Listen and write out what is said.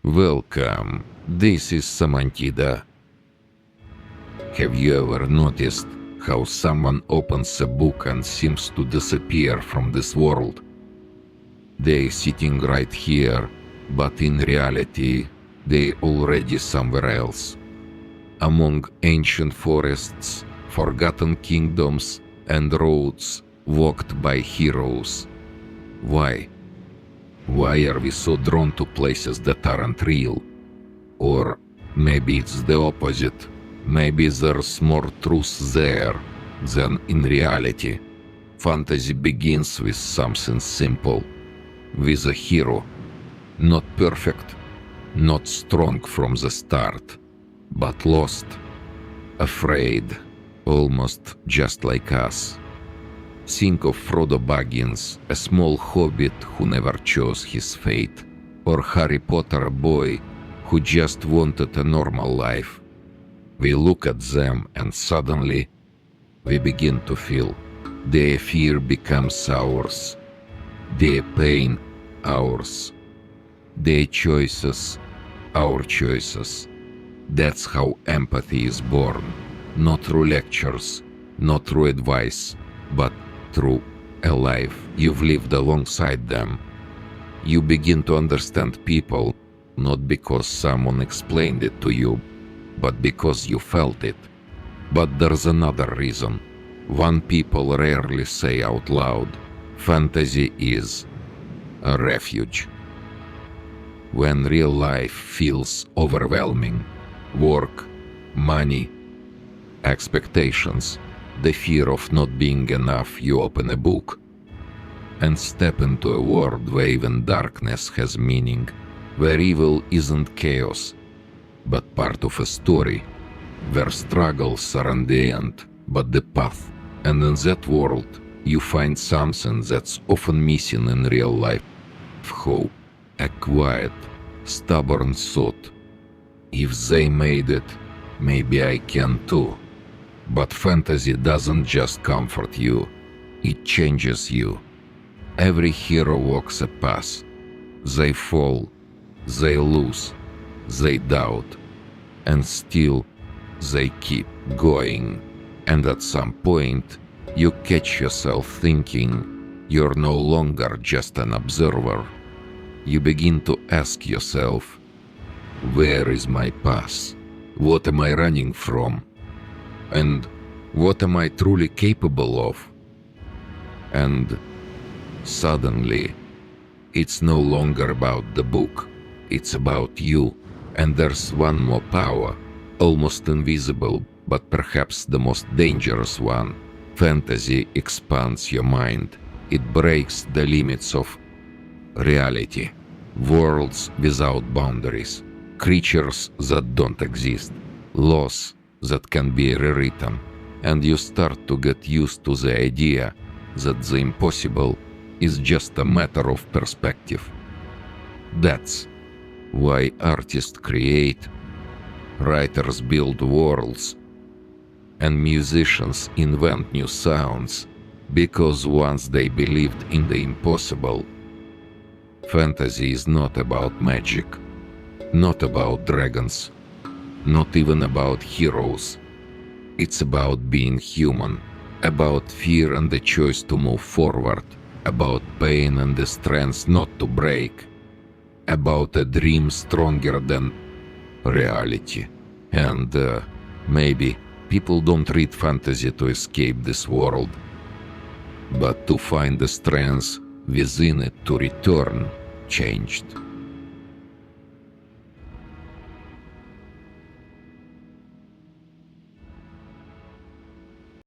Welcome, this is Samantida. Have you ever noticed how someone opens a book and seems to disappear from this world? They're sitting right here, but in reality, they're already somewhere else. Among ancient forests, forgotten kingdoms, and roads walked by heroes. Why? Why are we so drawn to places that aren't real? Or maybe it's the opposite. Maybe there's more truth there than in reality. Fantasy begins with something simple, with a hero. Not perfect, not strong from the start, but lost, afraid, almost just like us. Think of Frodo Baggins, a small hobbit who never chose his fate, or Harry Potter, a boy who just wanted a normal life. We look at them and suddenly we begin to feel their fear becomes ours, their pain ours, their choices our choices. That's how empathy is born, not through lectures, not through advice, but through a life you've lived alongside them. You begin to understand people, not because someone explained it to you, but because you felt it. But there's another reason, one people rarely say out loud. Fantasy is a refuge. When real life feels overwhelming, work, money, expectations, the fear of not being enough, you open a book and step into a world where even darkness has meaning, where evil isn't chaos, but part of a story, where struggles aren't the end, but the path. And in that world, you find something that's often missing in real life. Hope, a quiet, stubborn thought. If they made it, maybe I can too. But fantasy doesn't just comfort you, it changes you. Every hero walks a path. They fall, they lose, they doubt, and still they keep going. And at some point, you catch yourself thinking you're no longer just an observer. You begin to ask yourself, where is my path? What am I running from? And what am I truly capable of? And suddenly, it's no longer about the book, it's about you. And there's one more power, almost invisible, but perhaps the most dangerous one. Fantasy expands your mind. It breaks the limits of reality. Worlds without boundaries. Creatures that don't exist. Laws that can be rewritten. And you start to get used to the idea that the impossible is just a matter of perspective. That's why artists create, writers build worlds, and musicians invent new sounds, because once they believed in the impossible. Fantasy is not about magic, not about dragons, not even about heroes. It's about being human, about fear and the choice to move forward, about pain and the strength not to break, about a dream stronger than reality. And maybe people don't read fantasy to escape this world, but to find the strength within it to return changed.